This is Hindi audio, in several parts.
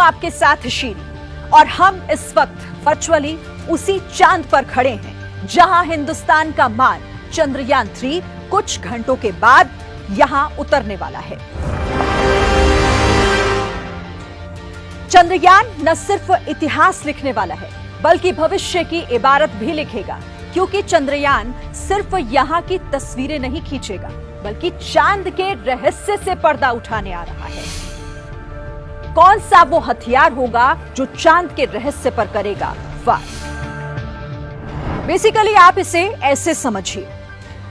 आपके साथ शीरी और हम इस वक्त वर्चुअली उसी चांद पर खड़े हैं जहां हिंदुस्तान का मान चंद्रयान 3 कुछ घंटों के बाद यहां उतरने वाला है। चंद्रयान न सिर्फ इतिहास लिखने वाला है बल्कि भविष्य की इबारत भी लिखेगा, क्योंकि चंद्रयान सिर्फ यहां की तस्वीरें नहीं खींचेगा बल्कि चांद के रहस्य से पर्दा उठाने आ रहा है। कौन सा वो हथियार होगा जो चांद के रहस्य पर करेगा वार? बेसिकली आप इसे ऐसे समझिए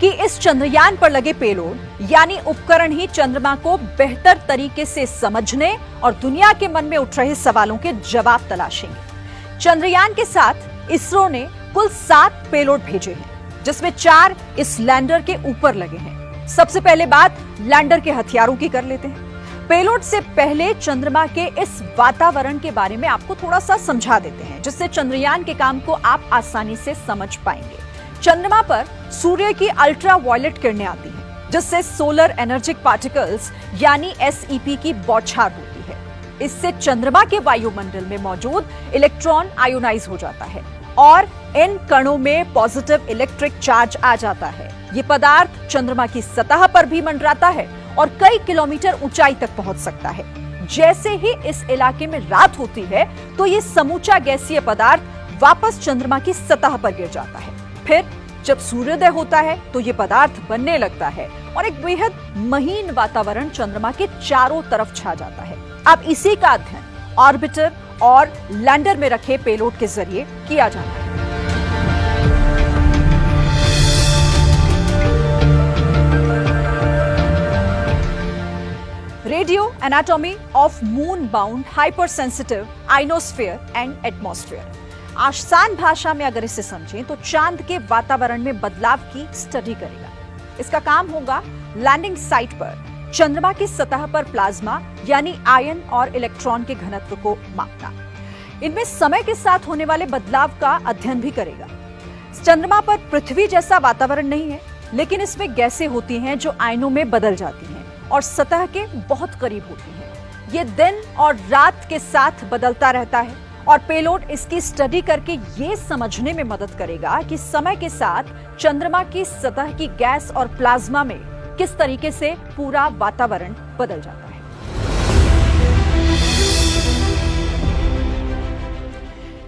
कि इस चंद्रयान पर लगे पेलोड यानी उपकरण ही चंद्रमा को बेहतर तरीके से समझने और दुनिया के मन में उठ रहे सवालों के जवाब तलाशेंगे। चंद्रयान के साथ इसरो ने कुल 7 पेलोड भेजे हैं, जिसमें 4 इस लैंडर के ऊपर लगे हैं। सबसे पहले बात लैंडर के हथियारों की कर लेते हैं। पेलोड से पहले चंद्रमा के इस वातावरण के बारे में आपको थोड़ा सा समझा देते हैं, जिससे चंद्रयान के काम को आप आसानी से समझ पाएंगे। चंद्रमा पर सूर्य की अल्ट्रावायलेट किरणें आती हैं, जिससे सोलर एनर्जिक पार्टिकल्स यानी SEP की बौछार होती है। इससे चंद्रमा के वायुमंडल में मौजूद इलेक्ट्रॉन आयोनाइज हो जाता है और इन कणों में पॉजिटिव इलेक्ट्रिक चार्ज आ जाता है। ये पदार्थ चंद्रमा की सतह पर भी मंडराता है और कई किलोमीटर ऊंचाई तक पहुंच सकता है। जैसे ही इस इलाके में रात होती है तो ये समूचा गैसीय पदार्थ वापस चंद्रमा की सतह पर गिर जाता है। फिर जब सूर्योदय होता है तो ये पदार्थ बनने लगता है और एक बेहद महीन वातावरण चंद्रमा के चारों तरफ छा जाता है। अब इसी का अध्ययन ऑर्बिटर और लैंडर में रखे पेलोड के जरिए किया जाता है। Radio anatomy of moon bound hypersensitive ionosphere and atmosphere. आसान भाषा में अगर इसे समझें तो चांद के वातावरण में बदलाव की स्टडी करेगा। इसका काम होगा लैंडिंग साइट पर चंद्रमा की सतह पर प्लाज्मा यानी आयन और इलेक्ट्रॉन के घनत्व को मापना। इनमें समय के साथ होने वाले बदलाव का अध्ययन भी करेगा। चंद्रमा पर पृथ्वी जैसा वातावरण नहीं है, लेकिन इसमें गैसें होती हैं जो आयनों में बदल जाती हैं और सतह के बहुत करीब होती हैं। ये दिन और रात के साथ बदलता रहता है और पेलोड इसकी स्टडी करके ये समझने में मदद करेगा कि समय के साथ चंद्रमा की सतह की गैस और प्लाज्मा में किस तरीके से पूरा वातावरण बदल जाता है।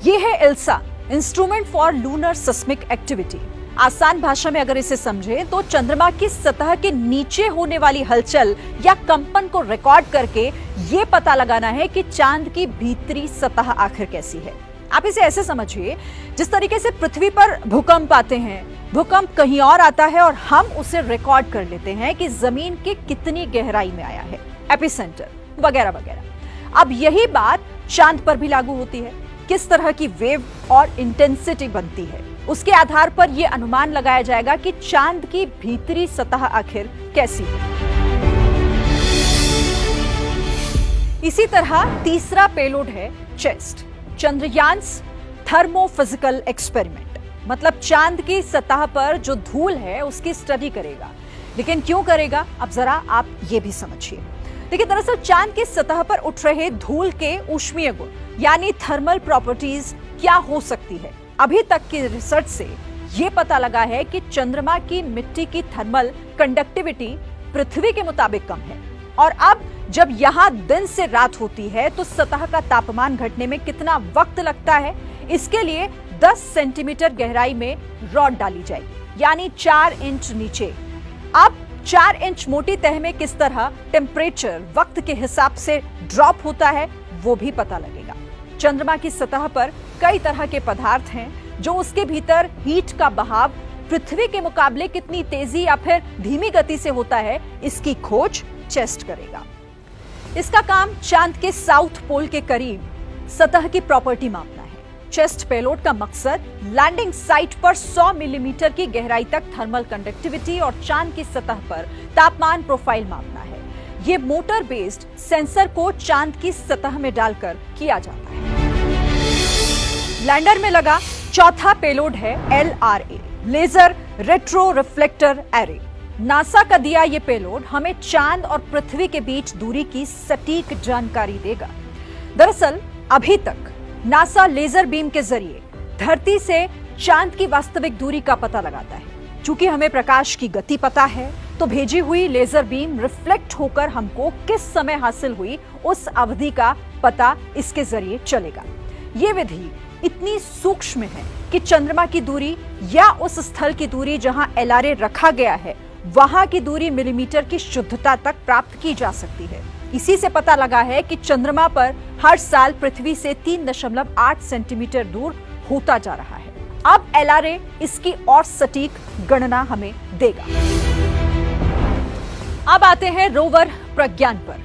ये है ILSA, instrument for lunar seismic activity. आसान भाषा में अगर इसे समझे तो चंद्रमा की सतह के नीचे होने वाली हलचल या कंपन को रिकॉर्ड करके ये पता लगाना है कि चांद की भीतरी सतह आखिर कैसी है। आप इसे ऐसे समझिए, जिस तरीके से पृथ्वी पर भूकंप आते हैं, भूकंप कहीं और आता है और हम उसे रिकॉर्ड कर लेते हैं कि जमीन के कितनी गहराई में आया है, एपिसेंटर वगैरह वगैरह। अब यही बात चांद पर भी लागू होती है। किस तरह की वेव और इंटेंसिटी बनती है, उसके आधार पर यह अनुमान लगाया जाएगा कि चांद की भीतरी सतह आखिर कैसी है। इसी तरह तीसरा पेलोड है चेस्ट, चंद्रयान्स थर्मोफिजिकल एक्सपेरिमेंट। मतलब चांद की सतह पर जो धूल है उसकी स्टडी करेगा। लेकिन क्यों करेगा, अब जरा आप ये भी समझिए। देखिए, दरअसल चांद की सतह पर उठ रहे धूल के ऊष्मीय गुण यानी थर्मल प्रॉपर्टीज क्या हो सकती है। अभी तक की रिसर्च से यह पता लगा है कि चंद्रमा की मिट्टी की थर्मल कंडक्टिविटी पृथ्वी के मुताबिक कम है। और अब जब यहां दिन से रात होती है तो सतह का तापमान घटने में कितना वक्त लगता है, इसके लिए 10 सेंटीमीटर गहराई में रॉड डाली जाएगी, यानी 4 इंच नीचे। अब 4 इंच मोटी तह में किस तरह टेम्परेचर वक्त के हिसाब से ड्रॉप होता है वो भी पता लगेगा। चंद्रमा की सतह पर कई तरह के पदार्थ हैं जो उसके भीतर हीट का बहाव पृथ्वी के मुकाबले कितनी तेजी या फिर धीमी गति से होता है, इसकी खोज चेस्ट करेगा। इसका काम चांद के साउथ पोल के करीब सतह की प्रॉपर्टी मापना है। चेस्ट पेलोड का मकसद लैंडिंग साइट पर 100 मिलीमीटर की गहराई तक थर्मल कंडक्टिविटी और चांद की सतह पर तापमान प्रोफाइल मापना है। ये मोटर बेस्ड सेंसर को चांद की सतह में डालकर किया जाता है। लैंडर में लगा चौथा पेलोड है LRA, laser retro reflector array. NASA का दिया ये पेलोड हमें चांद और पृथ्वी के बीच दूरी की सटीक जानकारी देगा। दरअसल अभी तक नासा लेजर बीम के जरिए धरती से चांद की वास्तविक दूरी का पता लगाता है। चूंकि हमें प्रकाश की गति पता है, तो भेजी हुई लेजर बीम रिफ्लेक्ट होकर हमको किस समय हासिल हुई उस अवधि का पता इसके जरिए चलेगा। ये विधि इतनी सूक्ष्म है कि चंद्रमा की दूरी या उस स्थल की दूरी जहां LRA रखा गया है, वहां की दूरी मिलीमीटर की शुद्धता तक प्राप्त की जा सकती है। इसी से पता लगा है कि चंद्रमा पर हर साल पृथ्वी से 3.8 सेंटीमीटर दूर होता जा रहा है। अब LRA इसकी और सटीक गणना हमें देगा। अब आते हैं रोवर प्रज्ञान पर।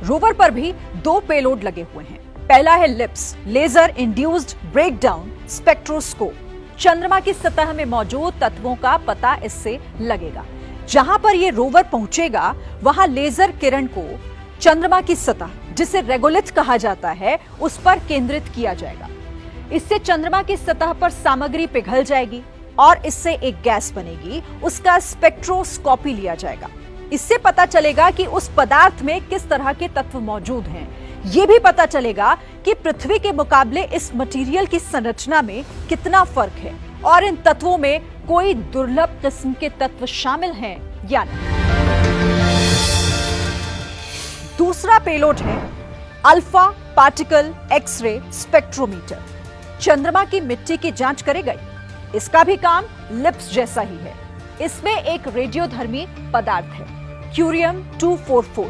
रोवर पर भी 2 पेलोड लगे हुए हैं। पहला है LIBS, laser induced breakdown spectroscope. चंद्रमा की सतह में मौजूद तत्वों का पता इससे लगेगा। जहां पर यह रोवर पहुंचेगा, वहां लेजर किरण को चंद्रमा की सतह, जिसे रेगोलिथ कहा जाता है, उस पर केंद्रित किया जाएगा। इससे चंद्रमा की सतह पर सामग्री पिघल जाएगी और इससे एक गैस बनेगी। उसका स्पेक्ट्रोस्कोपी लिया जाएगा। इससे पता चलेगा कि उस पदार्थ में किस तरह के तत्व मौजूद हैं। यह भी पता चलेगा कि पृथ्वी के मुकाबले इस मटेरियल की संरचना में कितना फर्क है और इन तत्वों में कोई दुर्लभ किस्म के तत्व शामिल हैं या नहीं। दूसरा पेलोड है अल्फा पार्टिकल एक्सरे स्पेक्ट्रोमीटर। चंद्रमा की मिट्टी की जांच करेगा। इसका भी काम लिप्स जैसा ही है। इसमें एक रेडियोधर्मी पदार्थ है, क्यूरियम 244।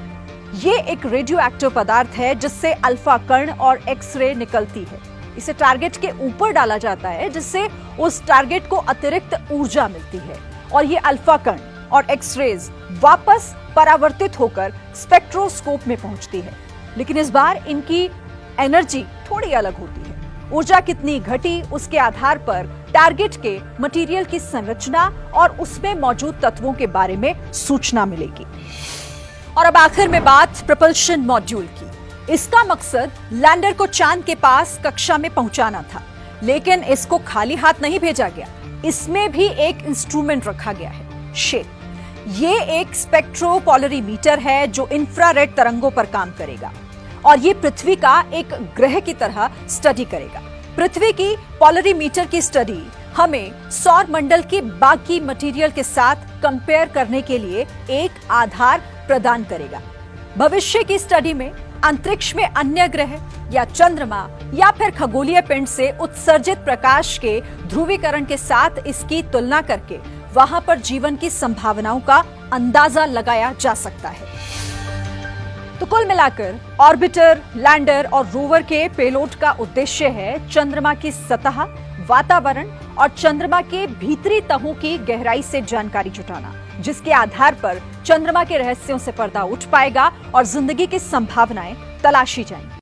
ये एक रेडियो एक्टिव पदार्थ है जिससे अल्फा कण और एक्सरे निकलती है। इसे टारगेट के ऊपर डाला जाता है, जिससे उस टारगेट को अतिरिक्त ऊर्जा मिलती है और ये अल्फा कण और एक्सरेज वापस परावर्तित होकर स्पेक्ट्रोस्कोप में पहुंचती है। लेकिन इस बार इनकी एनर्जी थोड़ी अलग होती है। ऊर्जा कितनी घटी, उसके आधार पर टारगेट के मटेरियल की संरचना और उसमें मौजूद तत्वों के बारे में सूचना मिलेगी। और अब आखिर में बात प्रपल्शन मॉड्यूल की। इसका मकसद लैंडर को चांद के पास कक्षा में पहुंचाना था, लेकिन इसको खाली हाथ नहीं भेजा गया। इसमें भी एक इंस्ट्रूमेंट रखा गया है, शेप। ये एक स्पेक्ट्रोपोलरीमीटर है जो इंफ्रारेड तरंगों पर काम करेगा और ये पृथ्वी का एक ग्रह की तरह स्टडी करेगा। पृथ्वी की पोलरीमीटर की स्टडी हमें सौर मंडल के बाकी मटेरियल के साथ कंपेयर करने के लिए एक आधार प्रदान करेगा। भविष्य की स्टडी में अंतरिक्ष में अन्य ग्रह या चंद्रमा या फिर खगोलीय पिंड से उत्सर्जित प्रकाश के ध्रुवीकरण के साथ इसकी तुलना करके वहां पर जीवन की संभावनाओं का अंदाजा लगाया जा सकता है। तो कुल मिलाकर ऑर्बिटर, लैंडर और रोवर के पेलोड का उद्देश्य है चंद्रमा की सतह, वातावरण और चंद्रमा के भीतरी तहों की गहराई से जानकारी जुटाना, जिसके आधार पर चंद्रमा के रहस्यों से पर्दा उठ पाएगा और जिंदगी की संभावनाएं तलाशी जाएंगी।